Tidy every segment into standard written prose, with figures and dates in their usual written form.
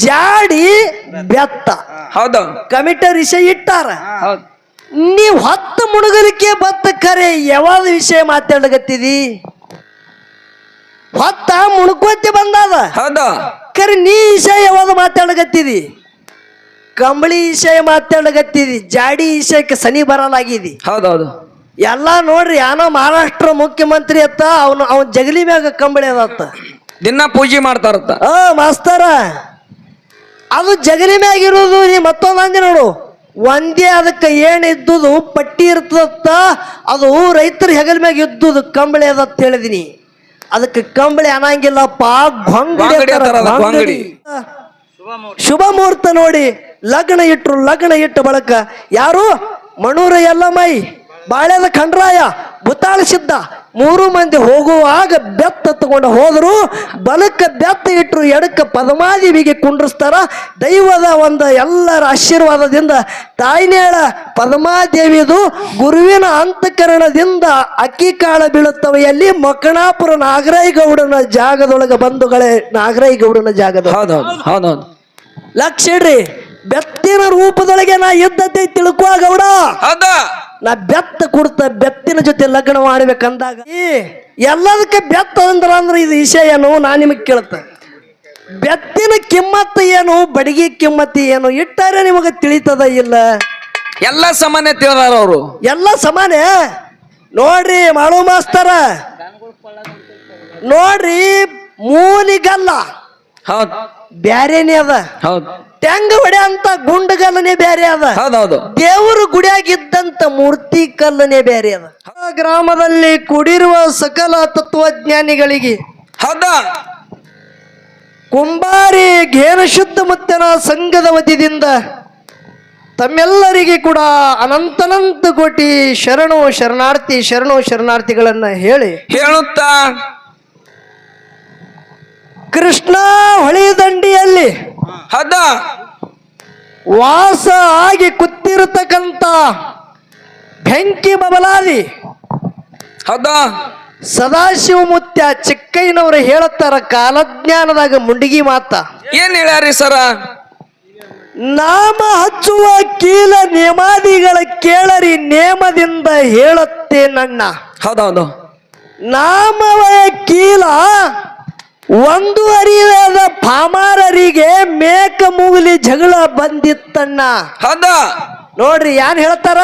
ಜಾಡಿ ಬೆತ್ತ. ಹೌದು ಕಮಿಟಿ ವಿಷಯ ಇಟ್ಟಾರ. ಹೌದು ನೀವ್ 10 ಮುಳುಗಲಿಕ್ಕೆ ಬತ್ತ ಖರೆ ಯಾವಾಗ ವಿಷಯ ಮಾತಾಡಕತ್ತಿದಿ? 10 ಮುಳುಕೋತಿ ಬಂದಾದ. ಹೌದು ಖರೆ ನೀ ವಿಷಯ ಯಾವಾಗ ಮಾತಾಡಕತ್ತಿದಿ? ಕಂಬಳಿ ವಿಷಯ ಮಾತಾಡಕತ್ತಿದಿ. ಜಾಡಿ ವಿಷಯಕ್ಕೆ ಸನಿ ಬರಲಾಗಿದಿ. ಹೌದೌದು ಎಲ್ಲಾ ನೋಡ್ರಿ, ಯಾನೋ ಮಹಾರಾಷ್ಟ್ರ ಮುಖ್ಯಮಂತ್ರಿ ಅತ್ತ, ಅವನ್ ಜಗಲಿ ಮ್ಯಾಗ ಕಂಬಳಿ ಅದತ್ತ, ದಿನ ಪೂಜೆ ಮಾಡ್ತಾರತ್ತ. ಮಾಸ್ತರ, ಅದು ಜಗಲಿ ಮ್ಯಾಗ ಇರೋದು. ನೀ ಮತ್ತೊಂದು ಅಂದಿ ನೋಡು, ಒಂದೇ ಅದಕ್ಕೆ ಏನ್ ಇದ್ದುದು ಪಟ್ಟಿ ಇರ್ತದತ್ತ, ಅದು ರೈತರ ಹೆಗಲ ಮ್ಯಾಗ ಇದ್ದುದು ಕಂಬಳಿ ಅದತ್ತ ಹೇಳಿದಿನಿ. ಅದಕ್ಕೆ ಕಂಬಳಿ ಅನ್ನಂಗಿಲ್ಲಪ್ಪ, ಗೊಂಗಡಿ. ಶುಭ ಮುಹೂರ್ತ ನೋಡಿ ಲಗ್ನ ಇಟ್ರು. ಲಗ್ನ ಇಟ್ಟ ಬಳಕ ಯಾರು? ಮಣೂರ ಎಲ್ಲಮೈ, ಬಾಳ್ಯದ ಖಂಡ್ರಾಯ, ಬುತ್ತಾಳ ಸಿದ್ಧ 3 ಮಂದಿ ಹೋಗುವಾಗ ಬೆತ್ತ ತಗೊಂಡು ಹೋದ್ರು. ಬಲಕ್ಕ ಬೆತ್ತ ಇಟ್ರು, ಎಡಕ್ಕ ಪದ್ಮಾದೇವಿಗೆ ಕುಂಡ್ರಿಸ್ತಾರ. ದೈವದ ಒಂದು ಎಲ್ಲರ ಆಶೀರ್ವಾದದಿಂದ ತಾಯಿನೇಳ ಪದ್ಮಾದೇವಿದು ಗುರುವಿನ ಅಂತಃಕರಣದಿಂದ ಅಕ್ಕಿ ಕಾಳ ಬೀಳುತ್ತವೆ. ಎಲ್ಲಿ? ಮಕ್ಕಣಾಪುರ ನಾಗರಾಯಗೌಡನ ಜಾಗದೊಳಗೆ ಬಂಧುಗಳೇ, ನಾಗರಾಯಗೌಡನ ಜಾಗದ. ಹೌದೌದು ಲಕ್ಷ ಇಡ್ರಿ, ಬೆತ್ತಿನ ರೂಪದೊಳಗೆ ನಾ ಇದ್ದತೆ ತಿಳ್ಕುವ ಗೌಡ. ನಾ ಬೆತ್ತ ಕೊಡ್ತ ಬೆತ್ತಿನ ಜೊತೆ ಲಗ್ನ ಮಾಡ್ಬೇಕಂದಾಗ ಎಲ್ಲದಕ್ಕೆ ಬೆತ್ತ ಅಂದ್ರೆ ಇದು ವಿಷಯ ಏನು ನಾ ನಿಮಗೆ ಕೇಳ್ತ. ಬೆತ್ತಿನ ಕಿಮ್ಮತ್ತು ಏನು, ಬಡಗಿ ಕಿಮ್ಮತ್ತು ಏನು ಇಟ್ಟಾರೆ ನಿಮಗೆ ತಿಳಿತದ ಇಲ್ಲ? ಎಲ್ಲ ಸಮಾನ ತಿಳಿದಾರ ಅವರು. ಎಲ್ಲ ಸಮಾನ ನೋಡ್ರಿ. ಮಾಡು ಮಾಸ್ತರ ನೋಡ್ರಿ, ಮೂಲಿಗಲ್ಲ ಹೌದು ಬ್ಯಾರೇನೇ ಅದ. ಹೌದು ತೆಂಗ ಹೊಡೆ ಅಂತ ಗುಂಡಗಲ್ಲನೆ ಬೇರೆ ಅದ. ಹೌದೌದು ದೇವರು ಗುಡಿಯಾಗಿದ್ದಂತ ಮೂರ್ತಿ ಕಲ್ಲನೆ ಬೇರೆ ಅದ. ಗ್ರಾಮದಲ್ಲಿ ಕೂಡಿರುವ ಸಕಲ ತತ್ವಜ್ಞಾನಿಗಳಿಗೆ, ಹೌದಾ, ಕುಂಬಾರಿ ಘೇನಶುದ್ಧ ಮುತ್ತನ ಸಂಘದ ವತಿಯಿಂದ ತಮ್ಮೆಲ್ಲರಿಗೆ ಕೂಡ ಅನಂತನಂತ ಕೋಟಿ ಶರಣು ಶರಣಾರ್ಥಿಗಳನ್ನ ಹೇಳುತ್ತಾ ಕೃಷ್ಣ ಹೊಳಿ ದಂಡಿಯಲ್ಲಿ ವಾಸ ಆಗಿ ಕೂತಿರತಕ್ಕಂತ ಬೆಂಕಿ ಬಬಲಾದಿ ಸದಾಶಿವ ಮುತ್ಯ ಚಿಕ್ಕಯ್ಯನವರು ಹೇಳುತ್ತಾರ ಕಾಲಜ್ಞಾನದಾಗ ಮುಂಡಿಗಿ ಮಾತ. ಏನ್ ಹೇಳ್ಯಾರಿ ಸರ? ನಾಮ ಹಚ್ಚುವ ಕೀಲ ನೇಮಾದಿಗಳ ಕೇಳರಿ, ನೇಮದಿಂದ ಹೇಳುತ್ತೆ ನನ್ನ. ಹೌದೌದು ನಾಮವಯ ಕೀಲ ಒಂದು ಅರಿಯದ ಪಾಮಾರರಿಗೆ ಮೇಕ ಮೂಗಲಿ ಜಗಳ ಬಂದಿತ್ತಣ್ಣ. ಹೌದಾ ನೋಡ್ರಿ ಏನ್ ಹೇಳ್ತಾರ?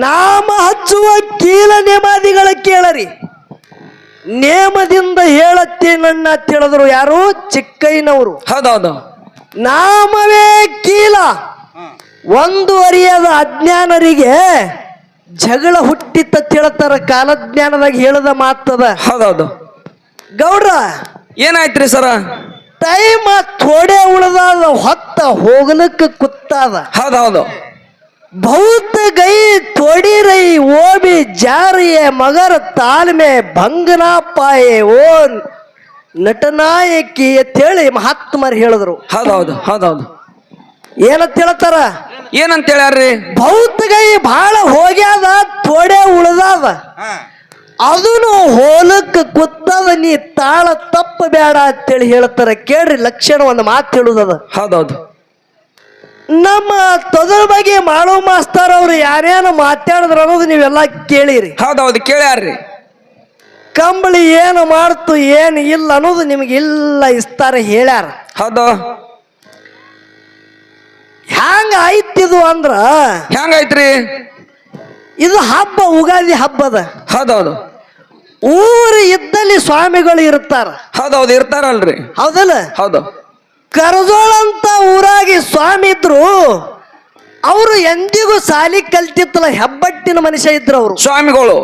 ನಾಮ ಹಚ್ಚುವ ಕೀಲ ನೇಮಾದಿಗಳ ಕೇಳರಿ, ನೇಮದಿಂದ ಹೇಳತ್ತೆ ನನ್ನ ತಿಳಿದ್ರು. ಯಾರು? ಚಿಕ್ಕಯ್ಯನವರು. ಹೌದೌದು ನಾಮವೇ ಕೀಲ ಒಂದು ಅರಿಯದ ಅಜ್ಞಾನರಿಗೆ ಜಗಳ ಹುಟ್ಟಿತ್ತ ತಿಳ್ತಾರ. ಕಾಲಜ್ಞಾನದಾಗ ಹೇಳದ ಮಾತದ. ಹೌದೌದು ಗೌಡ್ರ ಏನಾಯ್ತ್ರಿ ಸರ? ಟೈಮ್ ಥೋಡೆ ಉಳ್ದಾದ, ಹೊತ್ತ ಹೋಗ್ಲಿಕ್ಕೆ ಕುತ್ತಾದ. ಹೌದೌದು ಬಹುತ ಗೈ ಥೋಡಿ ರೈ ಓಬಿ ಜಾರಿಯೇ ಮಗರ ತಾಳ್ಮೆ ಭಂಗನಾ ಪಾಯೆ ಓ ನಟನಾಯಕಿ ಅಂತೇಳಿ ಮಹಾತ್ಮರು ಹೇಳಿದ್ರು. ಹೌದೌದು ಹೌದೌದು ಏನಂತ ಹೇಳ್ತಾರ? ಏನಂತ ಹೇಳ್ಯಾರ್ರಿ? ಬಹುತಗೈ ಬಹಳ ಹೋಗ್ಯಾದ, ಥೋಡೆ ಉಳ್ದಾದ, ಅದನ್ನು ಹೋಲಕ್ಕೆ ಕುತ್ತದ, ನೀ ತಾಳ ತಪ್ಪ ಬೇಡ ಅಂತೇಳಿ ಹೇಳ್ತಾರ. ಕೇಳ್ರಿ, ಲಕ್ಷಣ ಒಂದು ಮಾತು ಹೇಳುದದ. ಹೌದೌದು ನಮ್ಮ ತೊದಲ ಬಗ್ಗೆ ಮಾಡೋ ಮಾಸ್ತರ್ ಅವ್ರು ಯಾರ್ಯಾರು ಮಾತಾಡಿದ್ರ ಅನ್ನೋದು ನೀವೆಲ್ಲ ಕೇಳಿರಿ. ಹೌದೌದು ಕೇಳ್ಯಾರ್ರಿ. ಕಂಬಳಿ ಏನು ಮಾಡ್ತು ಏನು ಇಲ್ಲ ಅನ್ನೋದು ನಿಮ್ಗೆ ಇಲ್ಲ ಇಸ್ತಾರ ಹೇಳ್ಯಾರ. ಹೌದು ಹ್ಯಾಂಗ ಆಯ್ತಿದು ಅಂದ್ರ ಹೆಂಗೈತ್ರಿ? ಇದು ಹಬ್ಬ, ಉಗಾದಿ ಹಬ್ಬದ. ಹೌದೌದು ಊರು ಇದ್ದಲ್ಲಿ ಸ್ವಾಮಿಗಳು ಇರ್ತಾರ. ಹೌದೌದು ಇರ್ತಾರಲ್ರಿ. ಹೌದಲ್ಲ? ಹೌದು ಕರಜೋಳ ಅಂತ ಊರಾಗಿ ಸ್ವಾಮಿ ಇದ್ರು. ಅವರು ಎಂದಿಗೂ ಸಾಲಿ ಕಲ್ತಿತ್ತಲ್ಲ, ಹೆಬ್ಬಟ್ಟಿನ ಮನುಷ್ಯ ಇದ್ರು ಅವರು ಸ್ವಾಮಿಗಳು.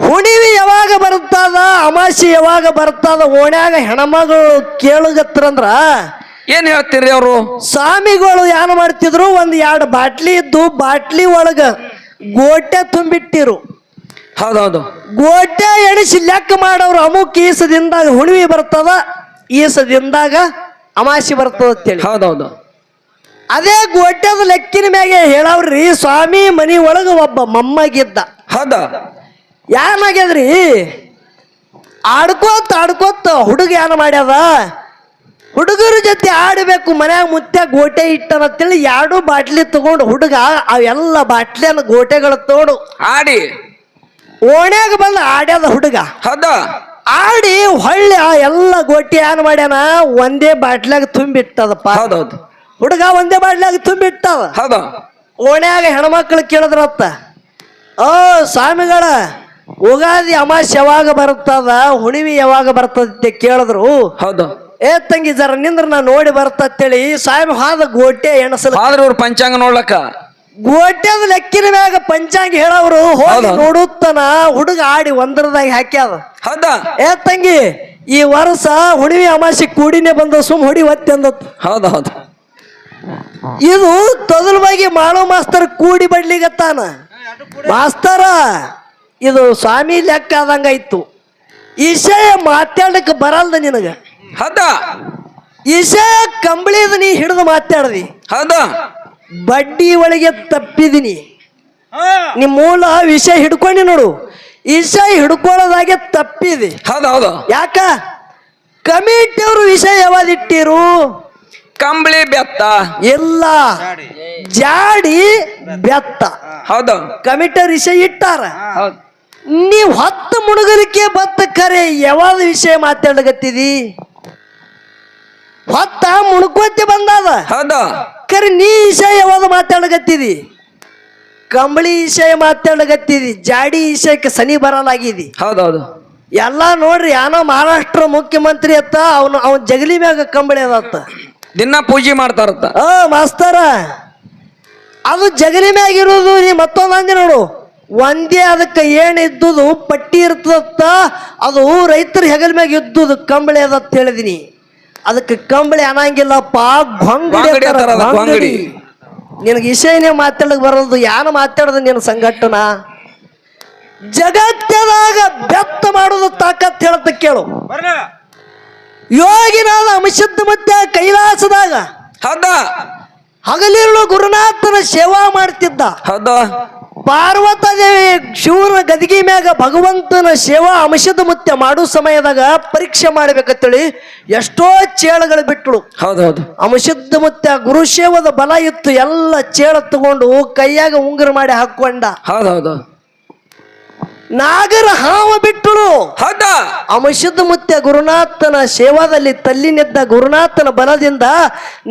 ಹುಣಿವಿ ಯಾವಾಗ ಬರ್ತದ, ಅಮಾಸಿ ಯಾವಾಗ ಬರ್ತದ, ಓಣ್ಯಾಗ ಹೆಣ್ಮಗಳು ಕೇಳುಗತ್ರಂದ್ರ ಏನ್ ಹೇಳ್ತೀರಿ? ಅವರು ಸ್ವಾಮಿಗಳು ಏನು ಮಾಡ್ತಿದ್ರು, 1-2 ಬಾಟ್ಲಿ ಇದ್ದು, ಬಾಟ್ಲಿ ಒಳಗ ಗೋಟೆ ತುಂಬಿಟ್ಟಿರು. ಹೌದೌದು ಗೋಟೆ ಎಣಿಸಿ ಲೆಕ್ಕ ಮಾಡೋರು. ಅಮುಕ್ ಈಸದಿಂದಾಗ ಹುಣಿವಿ ಬರ್ತದ, ಈಸದಿಂದಾಗ ಅಮಾಸಿ ಬರ್ತದ ಅಂತೇಳಿ. ಹೌದೌದು ಅದೇ ಗೋಟೆದ ಲೆಕ್ಕಿನ ಮ್ಯಾಗೆ ಹೇಳವ್ರಿ. ಸ್ವಾಮಿ ಮನಿ ಒಳಗ ಒಬ್ಬ ಮೊಮ್ಮಗಿದ್ದ. ಹೌದಾ ಏನಾಗ್ಯದ್ರಿ? ಆಡ್ಕೋತ ಹುಡುಗ ಏನ ಮಾಡ್ಯದ, ಹುಡುಗರ ಜೊತೆ ಆಡಬೇಕು ಮನ್ಯಾಗ ಮುತ್ಯ ಗೋಟೆ ಇಟ್ಟನಂತೇಳಿ 2 ಬಾಟ್ಲಿ ತಗೊಂಡು ಹುಡುಗ ಅವೆಲ್ಲ ಬಾಟ್ಲಿಯನ್ನ ಗೋಟೆಗಳು ತಗೊಂಡು ಆಡಿ ಓಣ್ಯಾಗ ಬಂದು ಆಡ್ಯದ ಹುಡುಗ. ಹೌದ ಆಡಿ ಹೊಳ್ಳಿ ಆ ಎಲ್ಲ ಗೋಟಿ ಏನ್ ಮಾಡ್ಯಾನ ಒಂದೇ ಬಾಟ್ಲಾಗ ತುಂಬಿಟ್ಟದಪ್ಪ. ಹೌದೌದು ಹುಡುಗ ಒಂದೇ ಬಾಟ್ಲಾಗ ತುಂಬಿಟ್ಟದ. ಹೌದು ಓಣ್ಯಾಗ ಹೆಣ್ಮಕ್ಳು ಕೇಳಿದ್ರತ್ತ, ಓ ಸ್ವಾಮಿಗಳ ಉಗಾದಿ ಅಮಾಸ್ಯೆ ಯಾವಾಗ ಬರ್ತದ, ಹುಣಿವಿ ಯಾವಾಗ ಬರ್ತದ ಕೇಳಿದ್ರು. ಹೌದು ಏ ತಂಗಿ ಜರ ನಿಂದ್ರ ನಾ ನೋಡಿ ಬರ್ತೇಳಿ ಸ್ವಾಮಿ ಹಾದ ಗೋಟೆ ಎಣಸಲ ಆದ್ರೆ ಇವ್ರು ಪಂಚಾಂಗ ನೋಡ್ಲಕ್ಕ ಗೋಟೆದ ಲೆಕ್ಕಿನ ಮ್ಯಾಗ ಪಂಚಾಂಗ ಹೇಳವ್ರು ಹೋಗಿ ನೋಡುತ್ತಾನ. ಹುಡುಗ ಆಡಿ ಒಂದರದಾಗ ಹಾಕ್ಯಾದ. ಹೌದ ಏ ತಂಗಿ ಈ ವರ್ಷ ಹುಣಿವಿ ಅಮಾಸೆ ಕೂಡಿನೇ ಬಂದ ಸುಮ್ ಹೊಡಿ ಒತ್ತಿ ಅಂದತ್. ಹೌದು ಹೌದು ಇದು ತೊದಲ್ವಾಗಿ ಮಾಡೋ ಮಾಸ್ತರ್ ಕೂಡಿ ಬಡ್ಲಿಗತ್ತಾನ. ಮಾಸ್ತರ ಇದು ಸ್ವಾಮಿ ಲೆಕ್ಕ ಆದಂಗ ಇತ್ತು. ವಿಷಯ ಮಾತಾಡಕ್ ಬರಲ್ದ ನಿನಗ. ಹೌದ ವಿಷಯ ಕಂಬಳಿದ ನೀ ಹಿಡಿದು ಮಾತಾಡ್ದಿ. ಹೌದ ಬಡ್ಡಿ ಒಳಗೆ ತಪ್ಪಿದಿನಿ. ನೀ ಮೂಲ ವಿಷಯ ಹಿಡ್ಕೊಂಡಿ ನೋಡು, ವಿಷಯ ಹಿಡ್ಕೊಳ್ಳೋದಾಗೆ ತಪ್ಪಿದಿ. ಹೌದು ಹೌದು ಯಾಕ ಕಮಿಟಿಯವರು ವಿಷಯ ಯಾವ್ದಿಟ್ಟಿರು? ಕಂಬಳಿ ಬೆತ್ತ ಇಲ್ಲ ಜಾಡಿ ಬೆತ್ತ. ಹೌದು ಕಮಿಟಿಯವ್ರು ವಿಷಯ ಇಟ್ಟಾರ. ಹೌದು ನೀವ್ 10 ಮುಣಗಲಿಕ್ಕೆ ಬತ್ತ ಕರೆ ಯಾವಾಗ ವಿಷಯ ಮಾತಾಡಗತ್ತಿದಿ? 10 ಮುಣಕೋತಿ ಬಂದಾದ ಹೌದು ಕರೆ ನೀ ವಿಷಯ ಯಾವಾಗ ಮಾತಾಡಗತ್ತಿದಿ? ಕಂಬಳಿ ವಿಷಯ ಮಾತಾಡಗತ್ತಿದಿ. ಜಾಡಿ ವಿಷಯಕ್ಕೆ ಸನಿ ಬರಲಾಗಿದಿ. ಹೌದೌದು ಎಲ್ಲ ನೋಡ್ರಿ ಯಾನೋ ಮಹಾರಾಷ್ಟ್ರ ಮುಖ್ಯಮಂತ್ರಿ ಅತ್ತ ಅವನ ಜಗಲಿ ಮ್ಯಾಗ ಕಂಬಳಿ ಅದತ್ತ. ದಿನ ಪೂಜೆ ಮಾಡ್ತಾರತ್ತ. ಮಾಸ್ತರ ಅದು ಜಗಲಿ ಮ್ಯಾಗ ಇರೋದು. ನೀ ಮತ್ತೊಂದು ಅಂದಿ ನೋಡು, ಒಂದೇ ಅದಕ್ಕೆ ಏನ್ ಇದ್ದುದು ಪಟ್ಟಿ ಇರ್ತದತ್ತ. ಅದು ರೈತರ ಹೆಗಲ ಮ್ಯಾಗ ಇದ್ದುದು ಕಂಬಳಿ ಅದತ್ತ ಹೇಳಿದಿನಿ. ಅದಕ್ಕೆ ಕಂಬಳಿ ಅನ್ನಂಗಿಲ್ಲಪ್ಪ, ಗೊಂಗಡಿ. ನಿನಗೆ ವಿಷಯನೇ ಮಾತಾಡಕ್ ಬರಲ್ದು. ಯಾನ ಮಾತಾಡೋದು ನಿನ್ನ ಸಂಘಟನ ಜಗತ್ತದಾಗ ಬೆತ್ತ ಮಾಡೋದು ತಾಕತ್ ಹೇಳತ್ತ ಕೇಳು. ಯೋಗಿನಾದ ಅಂಶದ ಮತ್ತೆ ಕೈಲಾಸದಾಗ ಹೌದ ಹಗಲಿರುಳು ಗುರುನಾಥನ ಸೇವಾ ಮಾಡ್ತಿದ್ದ. ಹೌದ ಪಾರ್ವತಾದೇವಿ ಶಿವನ ಗದಿಗೆ ಮ್ಯಾಗ ಭಗವಂತನ ಸೇವಾ ಅಂಶದ ಮುತ್ಯ ಮಾಡೋ ಸಮಯದಾಗ ಪರೀಕ್ಷೆ ಮಾಡ್ಬೇಕಂತೇಳಿ ಎಷ್ಟೋ ಚೇಳುಗಳು ಬಿಟ್ಟಳು. ಹೌದೌದು ಅಂಶದ ಮುತ್ಯ ಗುರುಶೇವದ ಬಲ ಇತ್ತು. ಎಲ್ಲ ಚೇಳ ತಗೊಂಡು ಕೈಯಾಗ ಉಂಗುರ ಮಾಡಿ ಹಾಕೊಂಡ. ಹೌದೌದು ನಾಗರ ಹಾವ ಬಿಟ್ಟಳು. ಹೌದ ಅಂಶದ ಮುತ್ಯ ಗುರುನಾಥನ ಸೇವಾದಲ್ಲಿ ತಲ್ಲಿನಿದ್ದ ಗುರುನಾಥನ ಬಲದಿಂದ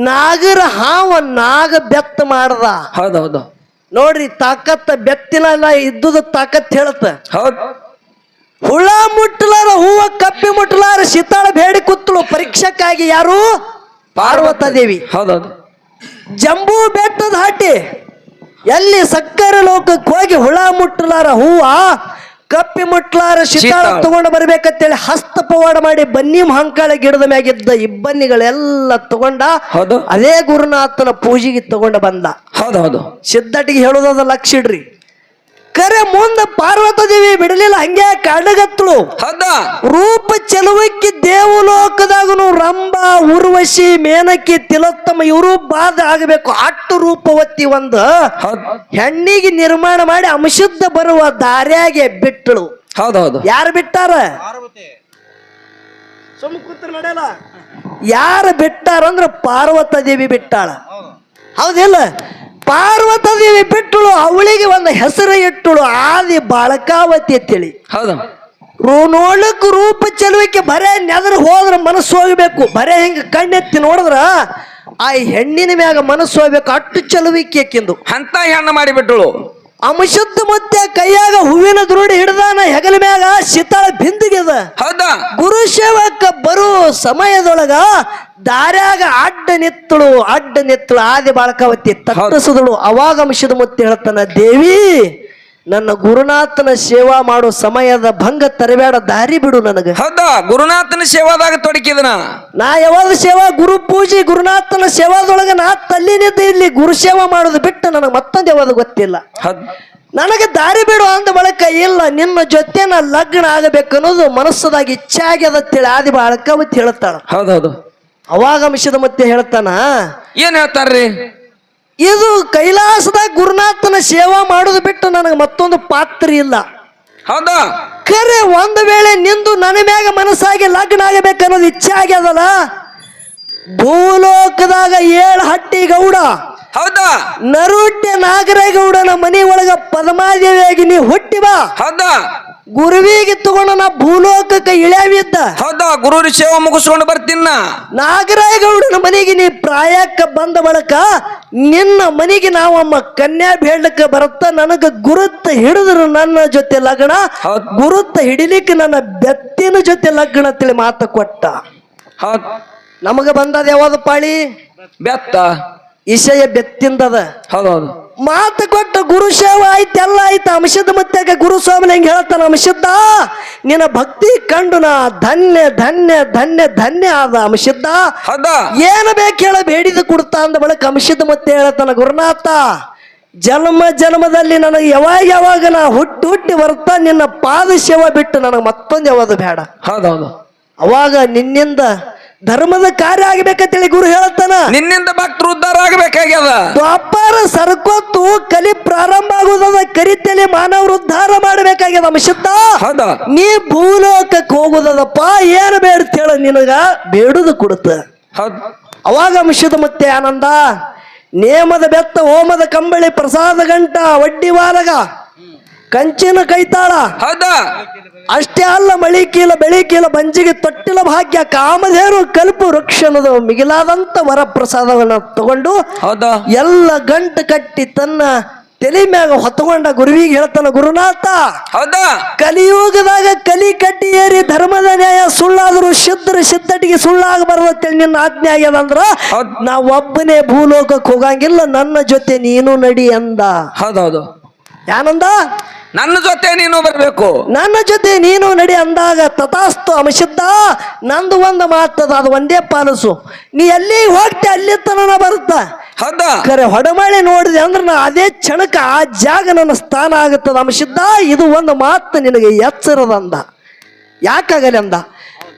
ನಾಗರ ಹಾವ ನಾಗ ಬೆತ್ತ ಮಾಡ್ದ. ಹೌದೌದು ನೋಡ್ರಿ ತಾಕತ್ತ ಬೆತ್ತಿನಲ್ಲ ಇದ್ದುದು ತಾಕತ್ ಹೇಳತ್ತ. ಹೌದ್ ಹುಳ ಮುಟ್ಟಲಾರ ಹೂವ ಕಪ್ಪಿ ಮುಟ್ಟಲಾರ ಶೀತಾಳ ಬೇಡಿ ಕೂತಳು ಪರೀಕ್ಷಕ್ಕಾಗಿ. ಯಾರು? ಪಾರ್ವತಾದೇವಿ. ಹೌದೌದು ಜಂಬೂ ಬೆಟ್ಟದ ಹಾಟಿ ಎಲ್ಲಿ ಸಕ್ಕರೆ ಲೋಕಕ್ಕೆ ಹೋಗಿ ಹುಳ ಮುಟ್ಟಲಾರ ಹೂವ ಕಪ್ಪಿ ಮುಟ್ಲಾರ ಶೀತಾಳ ತಗೊಂಡು ಬರ್ಬೇಕಂತೇಳಿ ಹಸ್ತ ಪವಾಡ ಮಾಡಿ ಬನ್ನಿ ಮಹಂಕಾಳ ಗಿಡದ ಮ್ಯಾಗಿದ್ದ ಇಬ್ಬನಿಗಳೆಲ್ಲ ತಗೊಂಡ ಅದೇ ಗುರುನಾಥನ ಪೂಜೆಗೆ ತಗೊಂಡ ಬಂದ. ಹೌದೌದು ಸಿದ್ಧಟಿಗೆ ಹೇಳುದ ಲಕ್ಷ ಇಡ್ರಿ. ಕರೆ ಮುಂದ ಪಾರ್ವತಾದೇವಿ ಬಿಡಲಿಲ್ಲ, ಹಂಗೆ ಕಾಡಗತ್ತಳು. ರೂಪ ಚೆಲುವಕ್ಕಿ ದೇವಲೋಕದಾಗನು ರಂಭ ಉರ್ವಶಿ ಮೇನಕಿ ತಿಲೋತ್ತಮ ಇವರು ಬಾಧ ಆಗಬೇಕು. ಅಟ್ಟು ರೂಪವತಿ ಒಂದು ಹೆಣ್ಣಿಗೆ ನಿರ್ಮಾಣ ಮಾಡಿ ಅಂಶುದ್ಧ ಬರುವ ದಾರ್ಯಾಗೆ ಬಿಟ್ಟಳು. ಹೌದೌದು ಯಾರು ಬಿಟ್ಟಾರ? ನಡೆಯಲ್ಲ. ಯಾರು ಬಿಟ್ಟಾರ ಅಂದ್ರ ಪಾರ್ವತಾದೇವಿ ಬಿಟ್ಟಾಳ. ಹೌದಿಲ್ಲ? ಪಾರ್ವತಾದೇವಿ ಬಿಟ್ಟಳು. ಅವಳಿಗೆ ಒಂದು ಹೆಸರು ಇಟ್ಟಳು, ಆದಿ ಬಾಳಕಾವತಿ ಅಂತೇಳಿ. ಹೌದು ನೋಡ್ಲಿಕ್ಕೆ ರೂಪ ಚೆಲುವಿಕೆ ಬರೇ ನೆದ್ರ ಹೋದ್ರ ಮನಸ್ಸು ಹೋಗ್ಬೇಕು. ಬರೇ ಹಿಂಗ ಕಣ್ಣೆತ್ತಿ ನೋಡಿದ್ರ ಆ ಹೆಣ್ಣಿನ ಮ್ಯಾಗ ಮನಸ್ಸು ಹೋಗ್ಬೇಕು. ಅಟ್ಟು ಚೆಲುವಿಕೆಂದು ಅಂತ ಹೆಣ್ಣು ಮಾಡಿಬಿಟ್ಟಳು. ಅಂಶುದ್ಧ ಮುತ್ಯ ಕೈಯಾಗ ಹೂವಿನ ದುರುಡಿ ಹಿಡ್ದಾನ, ಹೆಗಲ ಮ್ಯಾಗ ಶೀತಾಳ ಬಿಂದಿಗೆದ. ಹೌದಾ? ಗುರು ಸೇವಕ ಬರೋ ಸಮಯದೊಳಗ ದಾರ್ಯಾಗ ಅಡ್ಡ ನಿತ್ತಳು ಆದಿ ಬಾಳಕಾವತಿ ತಟ್ಟಿಸಿದಳು. ಅವಾಗ ಅಂಶದ ಮುತ್ಯ ಹೇಳ್ತಾನ, ದೇವಿ ನನ್ನ ಗುರುನಾಥನ ಸೇವಾ ಮಾಡೋ ಸಮಯದ ಭಂಗ ತರಬೇಡ, ದಾರಿ ಬಿಡು ನನಗ. ಹೌದಾ? ಗುರುನಾಥನ ಸೇವಾದಾಗ ತೊಡಕಿದನ ನಾ ಯಾವಾಗ ಸೇವಾ ಗುರು ಪೂಜೆ ಗುರುನಾಥನ ಸೇವಾದೊಳಗ ನಾ ತಲ್ಲಿನಿದ್ದ ಇಲ್ಲಿ ಗುರು ಸೇವಾ ಮಾಡೋದು ಬಿಟ್ಟು ನನಗೆ ಮತ್ತೊಂದು ಯಾವಾಗ ಗೊತ್ತಿಲ್ಲ. ನನಗೆ ದಾರಿ ಬಿಡು ಅಂದ ಬಳಕ ಇಲ್ಲ, ನಿನ್ನ ಜೊತೆ ನಾ ಲಗ್ನ ಆಗಬೇಕನ್ನೋದು ಮನಸ್ಸದಾಗ ಇಚ್ಛೆ ಆಗ್ಯದತ್ತೇಳಿ ಆದಿ ಬಾಳಕಾವತಿ ಹೇಳ್ತಾಳ. ಹೌದೌದು ಅವಾಗ ಅಂಶದ ಮತ್ತೆ ಹೇಳ್ತಾನ, ಏನ್ ಹೇಳ್ತಾರ್ರಿ? ಇದು ಕೈಲಾಸದಾಗ ಗುರುನಾಥನ ಸೇವಾ ಮಾಡೋದು ಬಿಟ್ಟು ನನಗೆ ಮತ್ತೊಂದು ಪಾತ್ರ ಇಲ್ಲ. ಹೌದಾ? ಖರೆ ಒಂದು ವೇಳೆ ನಿಂದು ನನ್ನ ಮ್ಯಾಗ ಮನಸ್ಸಾಗಿ ಲಗ್ನ ಆಗಬೇಕನ್ನೋದು ಇಚ್ಛೆ ಆಗ್ಯದಲ್ಲ, ಭೂಲೋಕದಾಗ 7 ಹಟ್ಟಿ ಗೌಡ ಹೌದಾ ನರುಟ್ಯ ನಾಗರೇಗೌಡನ ಮನಿ ಒಳಗ ಪದ್ಮಾದೇವಿಯಾಗಿ ನೀ ಹುಟ್ಟಿ ಬಾ. ಹೌದಾ ಗುರುವಿಗೆ ತಗೊಂಡು ನಾ ಭೂಲೋಕಕ್ಕೆ ಇಳ್ಯಾವಿದ್ದ. ಹೌದಾ ಗುರು ಸೇವೆ ಮುಗಿಸ್ಕೊಂಡು ಬರ್ತೀನ. ನಾಗರಾಯಗೌಡನ ಮನೆಗೆ ನೀ ಪ್ರಾಯಕ್ಕೆ ಬಂದ ಬಳಿಕ ನಿನ್ನ ಮನೆಗೆ ನಾವಮ್ಮ ಕನ್ಯಾ ಬೇಡಕ್ಕೆ ಬರುತ್ತ ನನಗ ಗುರುತ ಹಿಡಿದ್ರು ನನ್ನ ಜೊತೆ ಲಗ್ನ, ಗುರುತ ಹಿಡಿಲಿಕ್ಕೆ ನನ್ನ ಬೆತ್ತಿನ ಜೊತೆ ಲಗ್ನ ತಿಳಿ ಮಾತು ಕೊಟ್ಟ. ಹೌದ್ ನಮಗ ಬಂದದ ಯಾವ್ದು ಪಾಳಿ? ಬೆತ್ತ. ಇಶಯ ಬೆತ್ತಿಂದದ. ಹೌದೌದು ಮಾತು ಕೊಟ್ಟ ಗುರು ಸೇವೆ ಆಯ್ತು, ಎಲ್ಲ ಆಯ್ತು. ಅಂಶದ ಮತ್ಯಾಗ ಗುರು ಸ್ವಾಮಿ ಹೆಂಗೆ ಹೇಳ್ತಾನ, ಅಂಶದ್ದ ನಿನ್ನ ಭಕ್ತಿ ಕಂಡು ನಾ ಧನ್ಯ ಧನ್ಯ ಧನ್ಯ ಧನ್ಯ ಆದ ಅಂಶದ್ದ. ಹೌದಾ ಏನು ಬೇಕು ಹೇಳ ಬೇಡಿದ ಕೊಡ್ತಾ ಅಂದ ಬಳಿಕ ಅಂಶದ ಮತ್ತೆ ಹೇಳ್ತಾನ, ಗುರುನಾಥ ಜನ್ಮ ಜನ್ಮದಲ್ಲಿ ನನಗೆ ಯಾವಾಗ ನಾ ಹುಟ್ಟಿ ಬರ್ತಾ ನಿನ್ನ ಪಾದ ಸೇವೆ ಬಿಟ್ಟು ನನಗೆ ಮತ್ತೊಂದು ಯಾವುದು ಬೇಡ. ಹೌದೌದು ಅವಾಗ ನಿನ್ನಿಂದ ಧರ್ಮದ ಕಾರ್ಯ ಆಗ್ಬೇಕಂತೇಳಿ ಗುರು ಹೇಳ್ತಾನ. ನಿನ್ನಿಂದ ಭಕ್ತರು ಉದ್ಧಾರ ಆಗಬೇಕಾಗ್ಯದ. ದ್ವಾಪಾರ ಸರ್ಕೊತ್ತು ಕಲಿ ಪ್ರಾರಂಭ ಆಗುವುದ ಕರಿತಲಿ ಮಾನವರು ಉದ್ಧಾರ ಮಾಡಬೇಕಾಗ್ಯದ ಅಂಶದ್ದ. ಹೌದಾ ನೀ ಭೂಲೋಕಕ್ಕೆ ಹೋಗುದಪ್ಪ, ಏನು ಬೇಡ್ತ ಹೇಳ ನಿನಗ ಬೇಡುದು ಕೊಡುತ್ತ. ಹೌದ್ ಅವಾಗ ಅಂಶದ ಮತ್ತೆ ಆನಂದ ನೇಮದ ಬೆತ್ತ ಹೋಮದ ಕಂಬಳಿ ಪ್ರಸಾದ ಗಂಟ ವಡ್ಡಿ ವಾರಗ ಕಂಚಿನ ಕೈತಾಳ. ಹೌದಾ ಅಷ್ಟೇ ಅಲ್ಲ, ಮಳಿಕೀಲ ಬೆಳಿಕೀಲ ಬಂಜಿಗೆ ತೊಟ್ಟಿಲ ಭಾಗ್ಯ ಕಾಮಧೇನು ಕಲ್ಪು ವೃಕ್ಷಣದ ಮಿಗಿಲಾದಂತ ವರಪ್ರಸಾದವನ್ನು ತಗೊಂಡು ಹೌದಾ ಎಲ್ಲ ಗಂಟು ಕಟ್ಟಿ ತನ್ನ ತಲೆ ಮ್ಯಾಗ ಹೊತ್ತಕೊಂಡ ಗುರುವಿಗೆ ಹೇಳ್ತಾನ, ಗುರುನಾಥ ಹೌದಾ ಕಲಿಯುಗದಾಗ ಕಲಿ ಕಟ್ಟಿ ಏರಿ ಧರ್ಮದ ನ್ಯಾಯ ಸುಳ್ಳಾದರೂ ಸಿದ್ಧಟಿಗೆ ಸುಳ್ಳಾಗಬಾರ್ದು ನಿನ್ನ ಆಜ್ಞೆ ಆಗ್ಯದಂದ್ರ ನಾ ಒಬ್ಬನೇ ಭೂಲೋಕಕ್ಕೆ ಹೋಗಂಗಿಲ್ಲ, ನನ್ನ ಜೊತೆ ನೀನು ನಡಿ ಅಂದ. ಹೌದೌದು ಯಾನಂದ? ನನ್ನ ಜೊತೆ ನೀನು ಬರ್ಬೇಕು, ನನ್ನ ಜೊತೆ ನೀನು ನಡಿ ಅಂದಾಗ ತಥಾಸ್ತು ಅಂಶದ್ದ. ನಂದು ಒಂದು ಮಾತದ, ಅದು ಒಂದೇ ಪಾಲಿಸು. ನೀ ಎಲ್ಲಿ ಹೋಗ್ತಿ ಅಲ್ಲಿ ತನ ಬರುತ್ತ. ಹೌದಾ ಖರೆ ಹೊಡಮಳೆ ನೋಡಿದೆ ಅಂದ್ರೆ ನಾ ಅದೇ ಕ್ಷಣಕ್ಕೆ ಆ ಜಾಗ ನನ್ನ ಸ್ಥಾನ ಆಗುತ್ತದ ಅಂಶದ್ದ. ಇದು ಒಂದು ಮಾತು ನಿನಗೆ ಎಚ್ಚರದಂದ. ಯಾಕಾಗಲಿ ಅಂದ,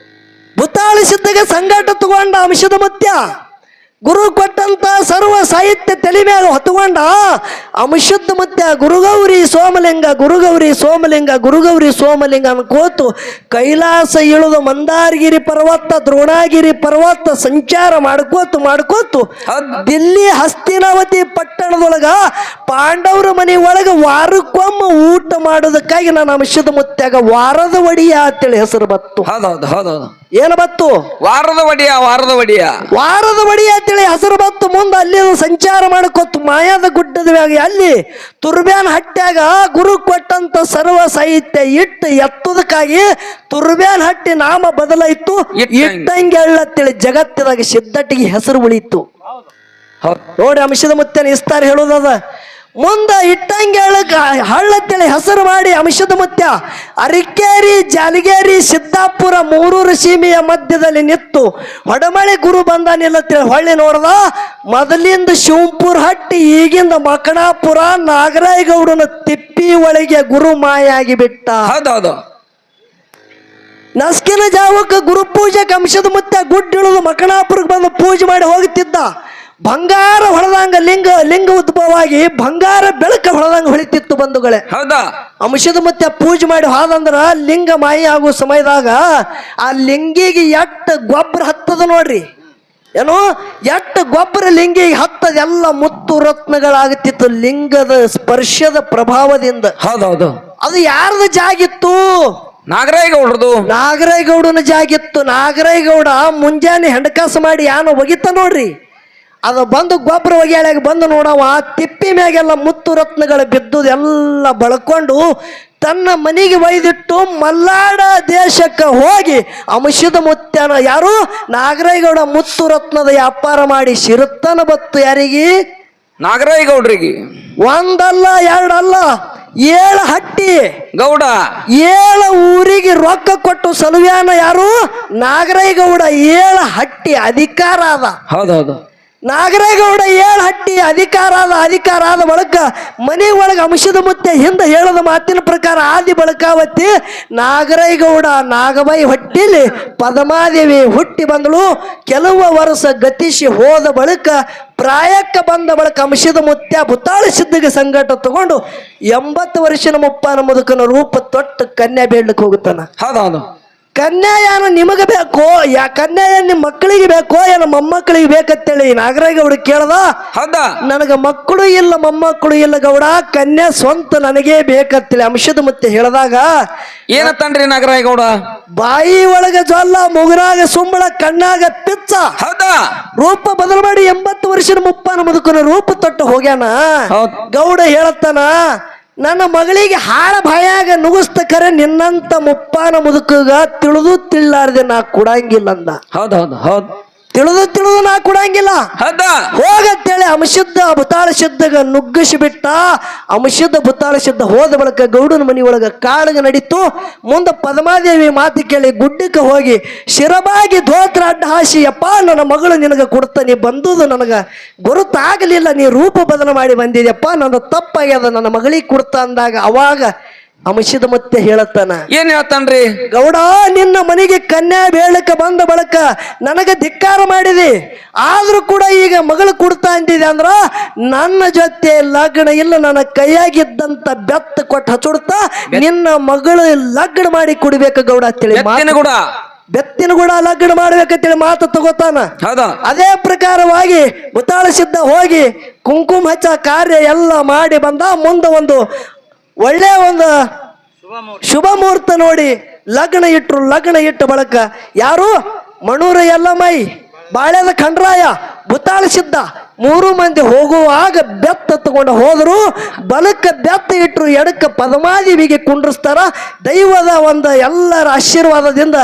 ಬುತ್ತಾಳಿ ಸಿದ್ಧಗೆ ಸಂಗಾಟ ತಗೊಂಡ ಅಂಶದ ಮುತ್ಯ ಗುರು ಕೊಟ್ಟಂತ ಸರ್ವ ಸಾಹಿತ್ಯ ತಲೆ ಮ್ಯಾಗ ಹೊತ್ತುಕೊಂಡ ಅಂಶದ ಮುತ್ಯ ಗುರುಗೌರಿ ಸೋಮಲಿಂಗ ಗುರುಗೌರಿ ಸೋಮಲಿಂಗ ಗುರುಗೌರಿ ಸೋಮಲಿಂಗ ಅನ್ಕೋತು ಕೈಲಾಸ ಇಳಿದು ಮಂದಾರಗಿರಿ ಪರ್ವತ ದ್ರೋಣಗಿರಿ ಪರ್ವತ ಸಂಚಾರ ಮಾಡ್ಕೋತು ದಿಲ್ಲಿ ಹಸ್ತಿನಾವತಿ ಪಟ್ಟಣದೊಳಗ ಪಾಂಡವರ ಮನೆ ಒಳಗ ವಾರಕ್ಕೊಮ್ಮೆ ಊಟ ಮಾಡೋದಕ್ಕಾಗಿ ನಾನು ಅಂಶದ ಮುತ್ಯಾಗ ವಾರದ ಒಡಿಯ ಅಂತೇಳಿ ಹೆಸರು ಬತ್ತು. ಹೌದೌದು ಹೌದೌದು ಏನು ಬತ್ತು? ವಾರದ ಒಡಿಯ ವಾರದ ಒಡಿಯ ವಾರದ ಒಡಿಯ ಅಂತೇಳಿ ಹೆಸರು ಬತ್ತು. ಮುಂದೆ ಅಲ್ಲಿ ಸಂಚಾರ ಮಾಡ್ಕೋತು ಮಾಯಾದ ಗುಡ್ಡದ ಮ್ಯಾಗ ಅಲ್ಲಿ ತುರ್ಬ್ಯಾನ್ ಹಟ್ಟ್ಯಾಗ ಗುರು ಕೊಟ್ಟಂತ ಸರ್ವ ಸಾಹಿತ್ಯ ಇಟ್ಟು ಎತ್ತುದಕ್ಕಾಗಿ ತುರ್ಬ್ಯಾನ್ ಹಟ್ಟಿ ನಾಮ ಬದಲಾಯಿತು, ಇಟ್ಟಂಗೆಳ್ಳ ಅಂತೇಳಿ ಜಗತ್ತಿದಾಗ ಸಿದ್ಧಟಿಗೆ ಹೆಸರು ಉಳಿತು. ನೋಡಿ ಅಂಶದ ಮುತ್ತೇನ ಇಸ್ತಾರ ಹೇಳುದದ. ಮುಂದ ಇಟ್ಟಂಗೆಳ್ಳ ಹಳ್ಳತ್ತೇಳಿ ಹೆಸರು ಮಾಡಿ ಅಂಶದ ಮುತ್ಯ ಅರಿಕೇರಿ ಜಾಲಗೇರಿ ಸಿದ್ದಾಪುರ ಮೂರೂರು ಸೀಮೆಯ ಮಧ್ಯದಲ್ಲಿ ನಿತ್ತು ಹೊಡಮಳೆ ಗುರು ಬಂದ ನಿಲ್ಲತ್ತೇಳಿ ಹೊಳ್ಳಿ ನೋಡ್ದ. ಮೊದಲಿಂದ ಶಿವಂಪುರ ಹಟ್ಟಿ ಈಗಿಂದ ಮಕಣಾಪುರ ನಾಗರಾಯಗೌಡನ ತಿಪ್ಪಿ ಒಳಗೆ ಗುರು ಮಾಯಾಗಿ ಬಿಟ್ಟ. ಹೌದೌದು ನಸ್ಕಿನ ಜಾವಕ್ಕೆ ಗುರು ಪೂಜೆಗೆ ಅಂಶದ ಮುತ್ಯ ಗುಡ್ಡಿಳಿದು ಮಕಣಾಪುರಕ್ಕೆ ಬಂದು ಪೂಜೆ ಮಾಡಿ ಹೋಗುತ್ತಿದ್ದ. ಬಂಗಾರ ಹೊಳೆದಂಗ ಲಿಂಗ ಉದ್ಭವವಾಗಿ ಬಂಗಾರ ಬೆಳಕ ಹೊಳೆದಂಗ ಹೊಳಿತಿತ್ತು ಬಂಧುಗಳೇ. ಹೌದಾ ಅಂಶದ ಮತ್ತೆ ಪೂಜೆ ಮಾಡಿ ಹೋದಂದ್ರ ಲಿಂಗ ಮಾಯಿ ಆಗೋ ಸಮಯದಾಗ ಆ ಲಿಂಗಿಗೆ ಎಟ್ಟ ಗೊಬ್ಬರ ಹತ್ತದ ನೋಡ್ರಿ. ಏನು ಎಟ್ಟ ಗೊಬ್ಬರ ಲಿಂಗಿಗೆ ಹತ್ತದೆಲ್ಲ ಮುತ್ತು ರತ್ನಗಳಾಗುತ್ತಿತ್ತು ಲಿಂಗದ ಸ್ಪರ್ಶದ ಪ್ರಭಾವದಿಂದ. ಹೌದೌದು ಅದು ಯಾರ್ದ ಜಾಗಿತ್ತು? ನಾಗರಾಯಗೌಡ್ರದು. ನಾಗರಾಯಗೌಡನ ಜಾಗಿತ್ತು. ನಾಗರಾಯಗೌಡ ಮುಂಜಾನೆ ಹೆಂಡಕಾಸು ಮಾಡಿ ಯಾನು ಒಗಿತ ನೋಡ್ರಿ. ಅದು ಬಂದು ಗೊಬ್ಬರ ಒಗ್ಯಾಳಾಗ ಬಂದು ನೋಡವ ತಿಪ್ಪಿ ಮ್ಯಾಗೆಲ್ಲ ಮುತ್ತು ರತ್ನಗಳು ಬಿದ್ದುದು ಎಲ್ಲ ಬಳಕೊಂಡು ತನ್ನ ಮನೆಗೆ ಒಯ್ದಿಟ್ಟು ಮಲ್ನಾಡ ದೇಶಕ್ಕೆ ಹೋಗಿ ಅಂಶದ ಮುತ್ಯನ ಯಾರು ನಾಗರಾಯಗೌಡ ಮುತ್ತು ರತ್ನದ ವ್ಯಾಪಾರ ಮಾಡಿ ಶಿರತ್ತನ ಬತ್ತು ಯಾರಿಗೆ? ನಾಗರಾಯಗೌಡ್ರಿಗೆ. ಒಂದಲ್ಲ ಎರಡಲ್ಲ 7 ಹಟ್ಟಿ ಗೌಡ 7 ಊರಿಗೆ ರೊಕ್ಕ ಕೊಟ್ಟು ಸಲುವ್ಯಾನ ಯಾರು? ನಾಗರಾಯಗೌಡ. 7 ಹಟ್ಟಿ ಅಧಿಕಾರ ಅದ. ಹೌದೌದು ನಾಗರಾಯಗೌಡ 7 ಹಟ್ಟಿ ಅಧಿಕಾರ ಆದ ಬಳಕ ಮನೆ ಒಳಗೆ ಅಂಶದ ಮುತ್ತೆ ಹಿಂದೆ ಹೇಳದ ಮಾತಿನ ಪ್ರಕಾರ ಆದಿ ಬಳಕಾವತಿ ನಾಗರಾಯಗೌಡ ನಾಗಬಾಯಿ ಹೊಟ್ಟಿಲಿ ಪದ್ಮಾದೇವಿ ಹುಟ್ಟಿ ಬಂದಳು. ಕೆಲವು ವರ್ಷ ಗತಿಸಿ ಹೋದ ಬಳಿಕ ಪ್ರಾಯಕ್ಕೆ ಬಂದ ಬಳಿಕ ಅಂಶದ ಮುತ್ಯ ಬುತ್ತಾಳಿ ಸಿದ್ಧಿಗೆ ಸಂಗಟ ತಗೊಂಡು 80 ವರ್ಷದ ಮುಪ್ಪನ ಮುದುಕನ ರೂಪ ತೊಟ್ಟು ಕನ್ಯಾ ಬೇಡ್ಲಿಕ್ಕೆ ಹೋಗುತ್ತಾನ. ಹೌದೌದು ಕನ್ಯಾ ಏನು ನಿಮಗೆ ಬೇಕೋ ಕನ್ಯಾ ಏನ್ ನಿಮ್ಮ ಮಕ್ಕಳಿಗೆ ಬೇಕೋ ಏನೋ ಮೊಮ್ಮಕ್ಕಳಿಗೆ ಬೇಕಂತೇಳಿ ನಾಗರಾಜಗೌಡ ಕೇಳ್ದ. ಹೌದಾ ನನಗ ಮಕ್ಕಳು ಇಲ್ಲ ಮೊಮ್ಮಕ್ಕಳು ಇಲ್ಲ ಗೌಡ, ಕನ್ಯಾ ಸ್ವಂತ ನನಗೇ ಬೇಕಂತೇಳಿ ಅಂಶದ ಮತ್ತೆ ಹೇಳಿದಾಗ ಏನತ್ತನ್ರಿ ನಾಗರಾಯಗೌಡ? ಬಾಯಿ ಒಳಗ ಜೊಲ್ಲ, ಮುಗುರಾಗ ಸುಂಬಳ, ಕಣ್ಣಾಗ ಪಿಚ್ಚ, ಹೌದಾ ರೂಪ ಬದಲು ಮಾಡಿ 80 ವರ್ಷದ ಮುಪ್ಪನ ಮುದುಕನ ರೂಪ ತೊಟ್ಟು ಹೋಗ್ಯಾನ. ಹೌದ್ ಗೌಡ ಹೇಳತ್ತಾನ, ನನ್ನ ಮಗಳಿಗೆ ಹಾಳ ಬಾಯಾಗ ನುಗ್ಸ್ತ ಕರೆ ನಿನ್ನಂತ ಮುಪ್ಪಾನ ಮುದುಕಗ ತಿಳಿದು ತಿಳ್ಳಾರ್ದೆ ನಾ ಕೊಡಂಗಿಲ್ಲ ಅಂದ. ಹೌದೌದು ಹೌದು ತಿಳಿದು ನಾ ಕೊಡಂಗಿಲ್ಲ ಹೌದಾ ಹೋಗತ್ತೇಳಿ ಅಂಶುದ್ಧ ಭೂತಾಳ ಸಿದ್ಧಗ ನುಗ್ಗಿಸಿ ಬಿಟ್ಟ. ಅಂಶುದ್ಧ ಭೂತಾಳ ಸಿದ್ಧ ಹೋದ ಬಳಿಕ ಗೌಡನ ಮನಿ ಒಳಗ ಕಾಳಗ ನಡೀತು. ಮುಂದೆ ಪದ್ಮಾದೇವಿ ಮಾತು ಕೇಳಿ ಗುಡ್ಡಕ್ಕೆ ಹೋಗಿ ಶಿರಬಾಗಿ ಧೋತ್ರ ಅಡ್ಡ ಹಾಸಿ, ಅಪ್ಪ ನನ್ನ ಮಗಳು ನಿನಗ ಕೊಡ್ತಾನೆ, ಬಂದುದು ನನಗ ಗುರುತಾಗಲಿಲ್ಲ, ನೀ ರೂಪ ಬದಲು ಮಾಡಿ ಬಂದಿದ್ಯಪ್ಪ, ನನ್ನ ತಪ್ಪಾಗ್ಯದ, ನನ್ನ ಮಗಳಿಗೆ ಕೊಡ್ತಾ ಅಂದಾಗ ಅವಾಗ ಅಂಶದ ಮತ್ತೆ ಹೇಳತ್ತಾನ, ಏನ್ ಹೇಳ್ತಾನ್ರಿ? ಗೌಡ ನಿನ್ನ ಮನೆಗೆ ಕನ್ಯಾ ಬೇಳಕ ಬಂದ ಬಳಕ ನನಗೆ ಧಿಕ್ಕಾರ ಮಾಡಿದೆ, ಆದ್ರೂ ಕೂಡ ಈಗ ಮಗಳು ಕೊಡ್ತಾ ಅಂತಿದೆ ಅಂದ್ರ ನನ್ನ ಜೊತೆ ಲಗ್ನ ಇಲ್ಲ, ನನ್ನ ಕೈಯಾಗಿದ್ದಂತ ಬೆತ್ತ ಕೊಟ್ಟು ಹಚ್ಚುಡ್ತಾ ನಿನ್ನ ಮಗಳು ಲಗ್ನ ಮಾಡಿ ಕುಡಿಬೇಕು ಗೌಡ ಅಂತೇಳಿ ಬೆತ್ತಿನ ಕೂಡ ಲಗ್ನ ಮಾಡ್ಬೇಕಂತೇಳಿ ಮಾತು ತಗೋತಾನ. ಹೌದಾ ಅದೇ ಪ್ರಕಾರವಾಗಿ ಭೂತಾಳ ಸಿದ್ಧ ಹೋಗಿ ಕುಂಕುಮ ಹಚ್ಚ ಕಾರ್ಯ ಎಲ್ಲ ಮಾಡಿ ಬಂದ. ಮುಂದೆ ಒಂದು ಒಳ್ಳೆ ಒಂದು ಶುಭ ಮುಹೂರ್ತ ನೋಡಿ ಲಗ್ನ ಇಟ್ರು. ಲಗ್ನ ಇಟ್ಟ ಬಳಕ ಯಾರು ಮಣೂರ ಎಲ್ಲಮೈ, ಬಾಳೆದ ಖಂಡ್ರಾಯ, ಭೂತಾಳ ಸಿದ್ಧ 3 ಮಂದಿ ಹೋಗುವಾಗ ಬೆತ್ತ ತಗೊಂಡು ಹೋದ್ರು. ಬಲಕ್ಕ ಬೆತ್ತ ಇಟ್ರು, ಎಡಕ್ಕ ಪದ್ಮಾದೇವಿಗೆ ಕುಂಡ್ರಿಸ್ತಾರ. ದೈವದ ಒಂದು ಎಲ್ಲರ ಆಶೀರ್ವಾದದಿಂದ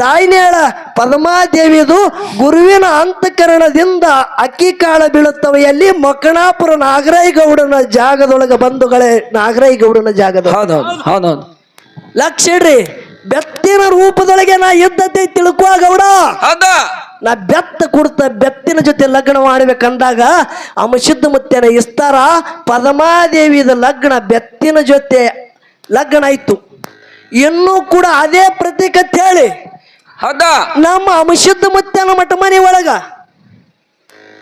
ತಾಯಿನೇಳ ಪದ್ಮಾದೇವಿದು ಗುರುವಿನ ಅಂತಃಕರಣದಿಂದ ಅಕ್ಕಿ ಕಾಳ ಬೀಳುತ್ತವೆಯಲ್ಲಿ ಮಕ್ಕಣಾಪುರ ನಾಗರಾಯಗೌಡನ ಜಾಗದೊಳಗೆ ಬಂಧುಗಳೇ, ನಾಗರಾಯಗೌಡನ ಜಾಗದ ಹೌದೌದು ಲಕ್ಷ ಇಡ್ರಿ. ಬೆತ್ತಿನ ರೂಪದೊಳಗೆ ನಾ ಇದ್ದತೆ ತಿಳ್ಕುವ ಗೌಡ, ಹೌದಾ ನಾ ಬೆತ್ತ ಕೊಡ್ತ ಬೆತ್ತಿನ ಜೊತೆ ಲಗ್ನ ಮಾಡ್ಬೇಕಂದಾಗ ಅಂಶುದ್ಧ ಮುತ್ತೇನ ಇಸ್ತಾರ. ಪದ್ಮಾದೇವಿದ ಲಗ್ನ ಬೆತ್ತಿನ ಜೊತೆ ಲಗ್ನ ಆಯ್ತು. ಇನ್ನೂ ಕೂಡ ಅದೇ ಪ್ರತೀಕ ಅಂತ ಹೇಳಿ ಹೌದಾ ನಮ್ಮ ಅಂಶುದ್ಧ ಮುತ್ತೇನ ಮಠ ಮನೆ ಒಳಗ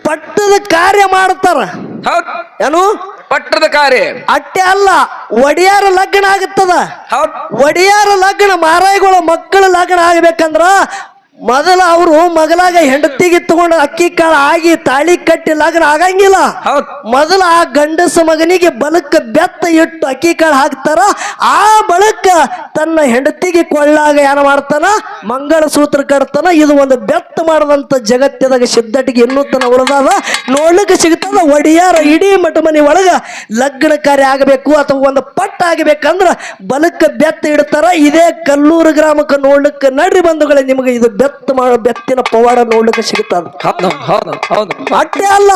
ಪಟ್ಟದ ಕಾರ್ಯ ಮಾಡ್ತಾರ. ಹೌದ್ ಏನು ಪಟ್ಟದ ಕಾರ್ಯ ಅಟ್ಟೆ ಅಲ್ಲ, ಒಡಿಯಾರ ಲಗ್ನ ಆಗುತ್ತದ. ಹೌದ್ ಒಡಿಯಾರ ಲಗ್ನ ಮಾರಾಯಿಗಳ ಮಕ್ಕಳ ಲಗ್ನ ಆಗ್ಬೇಕಂದ್ರ ಮೊದಲ ಅವರು ಮಗಲಾಗ ಹೆಂಡತಿಗೆ ತಗೊಂಡು ಅಕ್ಕಿ ಕಾಳ ಆಗಿ ತಾಳಿ ಕಟ್ಟಿ ಲಗ್ನ ಆಗಂಗಿಲ್ಲ. ಮೊದಲ ಆ ಗಂಡಸ ಮಗನಿಗೆ ಬಲಕ್ಕ ಬೆತ್ತ ಇಟ್ಟು ಅಕ್ಕಿ ಕಾಳು ಹಾಕ್ತಾರ. ಆ ಬಳಕ ತನ್ನ ಹೆಂಡತಿಗೆ ಕೊಳ್ಳಾಗ ಏನ ಮಾಡ್ತಾನ, ಮಂಗಳ ಸೂತ್ರ ಕಟ್ತಾನ. ಇದು ಒಂದು ಬೆತ್ತ ಮಾಡದಂತ ಜಗತ್ತದಾಗ ಸಿದ್ಧಟಿಗೆ ಇನ್ನೂ ತನ ಉಳಿದಾದ ನೋಡ್ಲಿಕ್ಕೆ ಸಿಗ್ತದ. ಒಡಿಯಾರ ಇಡೀ ಮಠ ಮನೆ ಒಳಗ ಲಗ್ನ ಕಾರ್ಯ ಆಗಬೇಕು ಅಥವಾ ಒಂದು ಪಟ್ಟ ಆಗಬೇಕಂದ್ರ ಬಲಕ್ಕ ಬೆತ್ತ ಇಡ್ತಾರ. ಇದೇ ಕಲ್ಲೂರು ಗ್ರಾಮಕ್ಕೆ ನೋಡ್ಲಿಕ್ಕೆ ನಡ್ರಿ ಬಂಧುಗಳೇ, ನಿಮಗೆ ಇದು ಬೆತ್ತಿನ ಪವಾಡ ನೋಡ್ಲಿಕ್ಕೆ ಸಿಗುತ್ತದ. ಅಟ್ಟೆ ಅಲ್ಲ,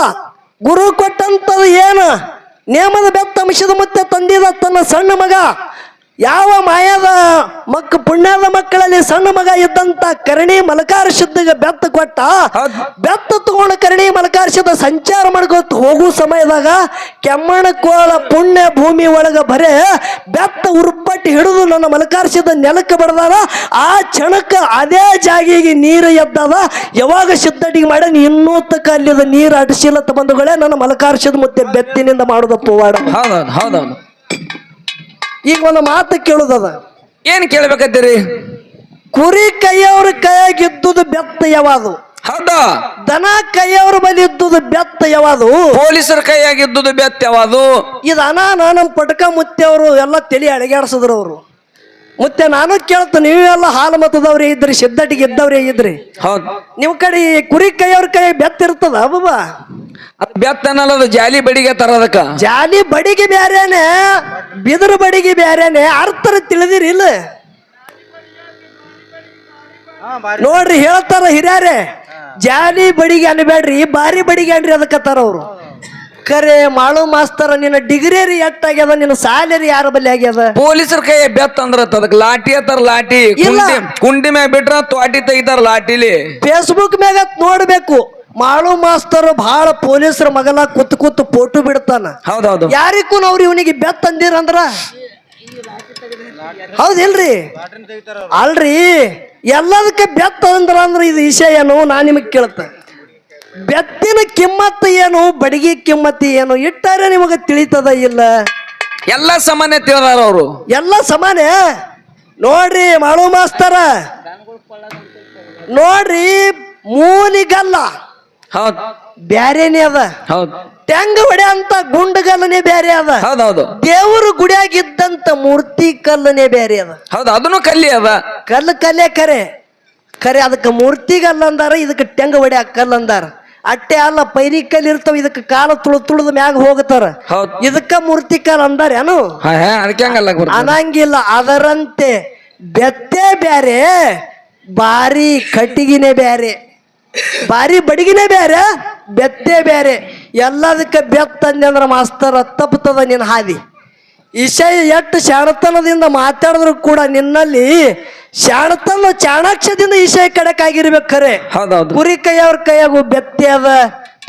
ಗುರು ಕೊಟ್ಟಂತದ ಏನು ನೇಮದ ಬೆತ್ತ ಅಂಶದ ಮತ್ತೆ ತಂದಿದ ತನ್ನ ಸಣ್ಣ ಮಗ. ಯಾವ ಮಾಯದ ಪುಣ್ಯದ ಮಕ್ಕಳಲ್ಲಿ ಸಣ್ಣ ಮಗ ಇದ್ದಂತ ಕರಣಿ ಮಲಕಾರ ಸಿದ್ಧಗೆ ಬೆತ್ತ ಕೊಟ್ಟ. ಬೆತ್ತ ತಗೊಂಡು ಕರಣಿ ಮಲಕಾರ ಸಿದ್ಧ ಸಂಚಾರ ಮಾಡ್ಕೋತ ಹೋಗು ಸಮಯದಾಗ ಕೆಮ್ಮಣ ಕೋಳ ಪುಣ್ಯ ಭೂಮಿ ಒಳಗ ಬರೇ ಬೆತ್ತ ಉರುಪಟ್ಟಿ ಹಿಡಿದು ನನ್ನ ಮಲಕಾರ ಸಿದ್ಧ ನೆಲಕ್ಕೆ ಬಡದಾರ. ಆ ಕ್ಷಣಕ್ಕ ಅದೇ ಜಾಗಿಗೆ ನೀರು ಎದ್ದದ. ಯಾವಾಗ ಸಿದ್ಧಟಿಗೆ ಮಾಡಿ ಇನ್ನೂ ತಕ್ಕ ಅಲ್ಲಿದ ನೀರು ಅಡಿಸಿಲತ್ತ ಬಂಧುಗಳೇ, ನನ್ನ ಮಲಕಾರ ಸಿದ್ಧ ಮತ್ತೆ ಬೆತ್ತಿನಿಂದ ಮಾಡೋದ ಪವಾಡ. ಈಗ ಒಂದು ಮಾತು ಕೇಳುದದ, ಏನ್ ಕೇಳ್ಬೇಕಂತೀರಿ? ಕುರಿ ಕೈಯವ್ರ ಕೈಯಾಗಿದ್ದುದು ಬೆತ್ತ ಯಾವುದು? ಹೌದಾ. ದನ ಕೈಯವ್ರ ಬಳಿ ಇದ್ದುದು ಬೆತ್ತ ಯಾವುದು? ಪೊಲೀಸರ ಕೈಯಾಗಿದ್ದುದು ಬೆತ್ತ ಯಾವುದು? ಇದು ನಮ್ಮ ಪಟಕ ಮುತ್ತೆಯವರು ಎಲ್ಲ ತಲೆ ಅಳಗಾಡ್ಸಿದ್ರು. ಅವರು ಮುತ್ತೆ ನಾನು ಕೇಳ್ತ, ನೀವೆಲ್ಲ ಹಾಲು ಮತದವ್ರೇ ಇದ್ರಿ, ಸಿದ್ಧಟಿಗೆ ಇದ್ದವ್ರೇ ಇದ್ರಿ, ಹೌದು. ನಿಮ್ ಕಡೆ ಕುರಿ ಕೈಯವ್ರ ಕೈ ಬೆತ್ತ ಇರ್ತದ ಬಾಬಾ? ಬೆತ್ತ ಅನ್ನೋದು ಜಾಲಿ ಬಡಿಗೆ ತರೋದಕ್ಕ. ಜಾಲಿ ಬಡಿಗೆ ಬ್ಯಾರೇನೆ, ಬಿದಿರು ಬಡಿಗೆ ಬ್ಯಾರೇನೆ. ಅರ್ಥರ ತಿಳಿದಿರಿ ಇಲ್ಲ? ನೋಡ್ರಿ ಹೇಳ್ತಾರ ಹಿರಿಯಾರೆ, ಜಾಲಿ ಬಡಿಗೆ ಅನ್ಬೇಡ್ರಿ, ಬಾರಿ ಬಡಿಗೆ ಅನ್ರಿ ಅದಕ್ಕತ್ತಾರ ಅವರು. ಕರೆ ಮಾಳು ಮಾಸ್ತರ, ನಿನ್ನ ಡಿಗ್ರಿ ಎಟ್ಟಾಗ್ಯದ, ನಿನ್ನ ಸ್ಯಾಲರಿ ಯಾರ ಬಲ್ಲಿ ಆಗ್ಯದ? ಪೊಲೀಸರ ಕೈ ಬೆತ್ತ ಅಂದ್ರ ಅದಕ್ಕೆ ಲಾಠಿ ಅತ್ತಾರ. ಲಾಠಿ ಕುಂಡಿ ಮ್ಯಾಗ ಬಿಟ್ರ ತ್ವಾಟಿ ತೆಗಿತಾರ ಲಾಠಿಲಿ. ಫೇಸ್ಬುಕ್ ಮ್ಯಾಗ ನೋಡ್ಬೇಕು, ಮಾಳು ಮಾಸ್ತರ್ ಬಹಳ ಪೊಲೀಸರ ಮಗಲ ಕೂತು ಫೋಟೋ ಬಿಡ್ತಾನ. ಹೌದೌದು. ಯಾರಿಗೂ ಅವ್ರು ಇವನಿಗೆ ಬೆತ್ತ ಅಂದಿರಂದ್ರ ಹೌದಿಲ್ರಿ? ಅಲ್ರಿ, ಎಲ್ಲದಕ್ಕೆ ಬೆತ್ತ ಅಂದ್ರ ಇದು ವಿಷಯ ಏನು ನಾ ನಿಮಗ್ ಕೇಳ್ತ. ಬೆತ್ತಿನ ಕಿಮ್ಮತ್ತು ಏನು, ಬಡಿಗೆ ಕಿಮ್ಮತ್ತು ಏನು ಇಟ್ಟಾರೆ ನಿಮಗ ತಿಳಿತದ ಇಲ್ಲ? ಎಲ್ಲ ಸಮಾನ ತಿಳಿದಾರ ಅವರು, ಎಲ್ಲ ಸಮಾನ. ನೋಡ್ರಿ ಮಾಳು ಮಾಸ್ತರ, ನೋಡ್ರಿ ಮೂಲಿಗಲ್ಲ ಹೌದ್ ಬ್ಯಾರೇನೆ ಅದ, ಹೌದ್ ತೆಂಗ ಹೊಡೆ ಅಂತ ಗುಂಡಗಲ್ಲನೆ ಬ್ಯಾರೆ ಅದ, ಹೌದೌದು ದೇವ್ರ ಗುಡಿಯಾಗಿದ್ದಂತ ಮೂರ್ತಿ ಕಲ್ಲನೆ ಬ್ಯಾರೆ ಅದ. ಹೌದು ಅದನ್ನು ಕಲ್ಲಿ ಅದ. ಕಲ್ಲು ಕಲ್ಲೇ ಕರೆ ಕರೆ, ಅದಕ್ಕೆ ಮೂರ್ತಿಗಲ್ಲ ಅಂದಾರ, ಇದಕ್ಕೆ ಟೆಂಗ ಹೊಡ್ಯಾಕ ಕಲ್ಲು ಅಂದಾರ. ಅಟ್ಟೆ ಅಲ್ಲ, ಪೈರಿ ಕಲ್ಲು ಇರ್ತಾವ, ಇದಕ್ಕೆ ಕಾಲ ತುಳಿದ ಮ್ಯಾಗ ಹೋಗ್ತಾರ, ಹೌದ್ ಇದಕ್ಕ ಮೂರ್ತಿ ಕಲ್ ಅಂದಾರ ಏನು? ಅದಕ್ಕೆ ಹಂಗಲ್ಲ ಅನ್ನಂಗಿಲ್ಲ. ಅದರಂತೆ ಬೆತ್ತೆ ಬ್ಯಾರೆ, ಬಾರಿ ಕಟ್ಟಿಗಿನೇ ಬ್ಯಾರೆ, ಬಾರಿ ಬಡಿಗಿನೇ ಬ್ಯಾರೆ, ಬೆತ್ತೆ ಬ್ಯಾರೆ. ಎಲ್ಲದಕ್ಕೆ ಬೆತ್ತಂದೆ ಅಂದ್ರ ಮಾಸ್ತರ್ ತಪ್ಪುತ್ತದ ನಿನ್ನ ಹಾದಿ. ವಿಷಯ ಎಷ್ಟು ಶಾಣತನದಿಂದ ಮಾತಾಡಿದ್ರು ಕೂಡ ನಿನ್ನಲ್ಲಿ ಶಾಣತನ ಚಾಣಾಕ್ಷದಿಂದ ವಿಷಯ ಕಡಕಾಗಿರ್ಬೇಕು. ಖರೆ ಹೌದೌದು. ಕುರಿ ಕೈಯವ್ರ ಕೈಯಾಗು ಬೆತ್ತೆ ಅದ,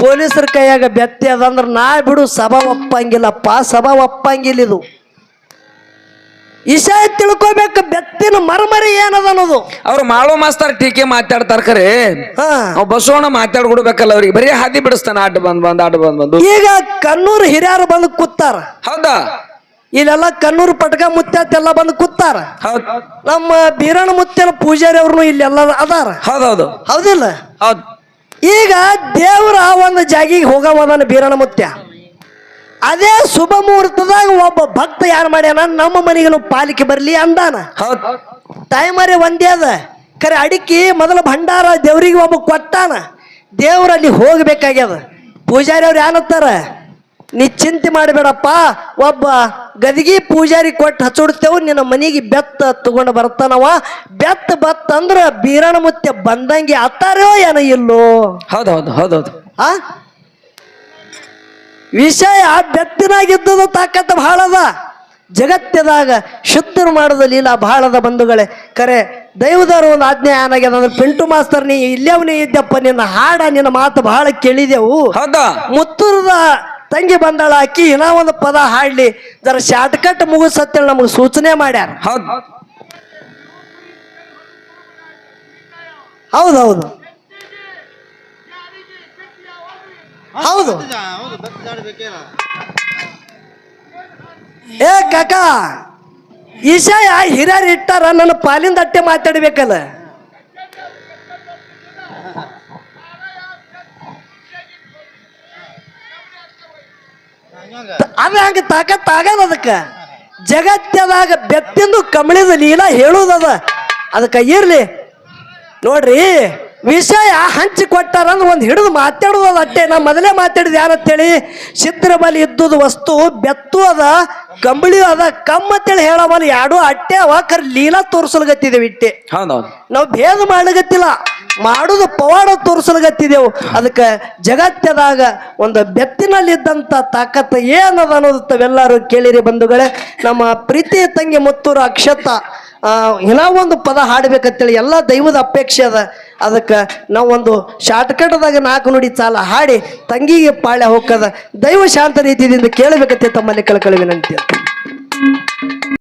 ಪೊಲೀಸರ ಕೈಯಾಗ ಬೆತ್ತೆ ಅದ ಅಂದ್ರೆ ನಾ ಬಿಡು ಸಭಾ ಒಪ್ಪಂಗಿಲ್ಲಪ್ಪ, ಸಭಾ ಒಪ್ಪಂಗಿಲ್ಲ. ಇದು ವಿಷಯ ತಿಳ್ಕೊಬೇಕು, ಬೆತ್ತಿನ ಮರಮರಿ ಏನದ ಅನ್ನೋದು. ಅವ್ರು ಮಾಡೋ ಮಾಸ್ತರ್ ಟೀಕೆ ಮಾತಾಡ್ತಾರ ಖರೆ, ಅವ್ ಬಸವಣ್ಣ ಮಾತಾಡ್ಕೊಡ್ಬೇಕಲ್ಲ ಅವ್ರಿಗೆ. ಬರೀ ಹಾದಿ ಬಿಡಿಸ್ತಾನ, ಆಟ ಬಂದು. ಈಗ ಕಣ್ಣೂರು ಹಿರಿಯರು ಬಂದು ಕೂತಾರ, ಹೌದಾ? ಇಲ್ಲೆಲ್ಲ ಕಣ್ಣೂರು ಪಟ್ಕ ಮುತ್ತೆಲ್ಲ ಬಂದು ಕೂತಾರ. ಹೌದ್ ನಮ್ಮ ಬೀರಣ್ಣ ಮುತ್ತೆನ ಪೂಜಾರಿ ಅವ್ರನ್ನು ಇಲ್ಲೆಲ್ಲ ಅದಾರ. ಹೌದೌದು. ಹೌದಿಲ್ಲ? ಹೌದ್. ಈಗ ದೇವರ ಒಂದು ಜಾಗಿಗೆ ಹೋಗವದನ ಬೀರಣ್ಣ ಮುತ್ಯ. ಅದೇ ಶುಭ ಮುಹೂರ್ತದಾಗ ಒಬ್ಬ ಭಕ್ತ ಯಾರು ಮಾಡ್ಯಾನ, ನಮ್ಮ ಮನೆಗೆ ಪಾಲಿಕೆ ಬರ್ಲಿ ಅಂದಾನ. ಹೌದ್. ಟೈಮರೇ ಒಂದೇ ಅದ ಖರೆ. ಅಡಿಕೆ ಮೊದಲ ಭಂಡಾರ ದೇವ್ರಿಗೆ ಒಬ್ಬ ಕೊಟ್ಟಾನ, ದೇವ್ರಲ್ಲಿ ಹೋಗ್ಬೇಕಾಗ್ಯದ. ಪೂಜಾರಿ ಅವ್ರು ಏನತ್ತಾರ, ನೀ ಚಿಂತೆ ಮಾಡಬೇಡಪ್ಪ, ಒಬ್ಬ ಗದಿಗಿ ಪೂಜಾರಿ ಕೊಟ್ಟು ಹಚ್ಚೋಡ್ತೇವು, ನಿನ್ನ ಮನೆಗೆ ಬೆತ್ತ ತಗೊಂಡು ಬರ್ತಾನವ. ಬೆತ್ತ ಬತ್ತ ಅಂದ್ರ ಬೀರಣ್ಣ ಮುತ್ಯ ಬಂದಂಗೆ ಅತ್ತಾರೋ ಏನೋ ಇಲ್ಲೋ. ಹೌದೌದು ಹೌದೌದು. ಆ ವಿಷಯ ಬೆತ್ತಿನಾಗಿದ್ದದ ತಾಕತ್ತ ಬಹಳ ಅದ. ಜಗತ್ತದಾಗ ಶುದ್ಧರು ಮಾಡೋದು ಲೀಲಾ ಬಹಳ ಅದ ಬಂಧುಗಳೇ. ಕರೆ ದೈವದವ್ರ ಒಂದು ಆಜ್ಞೆ ಏನಾಗ್ಯದ ಅಂದ್ರೆ, ಪಿಂಟು ಮಾಸ್ತರ್ ನೀ ಇಲ್ಲೇವನೇ ಇದ್ದಪ್ಪ, ನಿನ್ನ ಹಾಡ ನಿನ್ನ ಮಾತು ಬಹಳ ಕೇಳಿದೆವು. ಹೌದಾ? ಮುತ್ತೂರದ ತಂಗಿ ಬಂದಾಳ, ಆಕಿ ಇನ್ನೂ ಒಂದು ಪದ ಹಾಡ್ಲಿ, ಜರ ಶಾರ್ಟ್ಕಟ್ ಮುಗಿಸತ್ತೇಳಿ ನಮಗೆ ಸೂಚನೆ ಮಾಡ್ಯಾರ. ಹೌದ್. ಹೌದೌದು ಹೌದು. ಏ ಕಾಕ, ವಿಷಯ ಹಿರಿಯರು ಇಟ್ಟಾರ, ನನ್ನ ಪಾಲಿಂದ ಅಟ್ಟೆ ಮಾತಾಡ್ಬೇಕಲ್ಲ. ಅದ ಹಂಗ ತಾಕತ್ತಾಗದ. ಅದಕ್ಕ ಜಗತ್ತದಾಗ ಬೆತ್ತಿಂದು ಕಮಳಿದ ಲೀಲಾ ಹೇಳುದದ. ಅದಕ್ಕೆ ಇರ್ಲಿ ನೋಡ್ರಿ, ವಿಷಯ ಹಂಚಿ ಕೊಟ್ಟಾರ ಅಂದ್ರೆ ಒಂದು ಹಿಡಿದು ಮಾತಾಡುವುದು ಅಟ್ಟೆ. ನಾ ಮೊದಲೇ ಮಾತಾಡಿದ ಯಾರಂತೇಳಿ, ಸಿದ್ಧರ ಬಲಿ ಇದ್ದುದು ವಸ್ತು ಬೆತ್ತು ಅದ, ಕಂಬಳಿ ಅದ, ಕಮ್ಮತ್ತೇಳಿ ಹೇಳವಲ್ಲ, ಎರಡು ಅಟ್ಟೆ ಅವ. ಕರ್ ಲೀಲಾ ತೋರಿಸಲ್ಗತ್ತಿದ್ದೇವೆ ಇಟ್ಟೆ. ಹೌದೌದು. ನಾವು ಭೇದ ಮಾಡ್ಲಿಗತ್ತಿಲ್ಲ, ಮಾಡುದು ಪವಾಡ ತೋರಿಸಲ್ಗತ್ತಿದೆವು. ಅದಕ್ಕೆ ಜಗತ್ತದಾಗ ಒಂದು ಬೆತ್ತಿನಲ್ಲಿದ್ದಂಥ ತಾಕತ್ತು ಏನದ ಅನ್ನೋದು ತಾವೆಲ್ಲರೂ ಕೇಳಿರಿ ಬಂಧುಗಳೇ. ನಮ್ಮ ಪ್ರೀತಿ ತಂಗಿ ಮುತ್ತೂರು ಅಕ್ಷತ ಏನೋ ಒಂದು ಪದ ಹಾಡ್ಬೇಕಂತೇಳಿ ಎಲ್ಲ ದೈವದ ಅಪೇಕ್ಷೆ ಅದ. ಅದಕ್ಕೆ ನಾವೊಂದು ಶಾರ್ಟ್ಕಟ್ದಾಗ 4 ನುಡಿ ಚಾಲ ಹಾಡಿ ತಂಗಿಗೆ ಪಾಳ್ಯ ಹೋಗದ. ದೈವ ಶಾಂತ ರೀತಿಯಿಂದ ಕೇಳಬೇಕಂತ ತಮ್ಮಲ್ಲಿ ಕಳಕಳಿ ವಿನಂತಿ.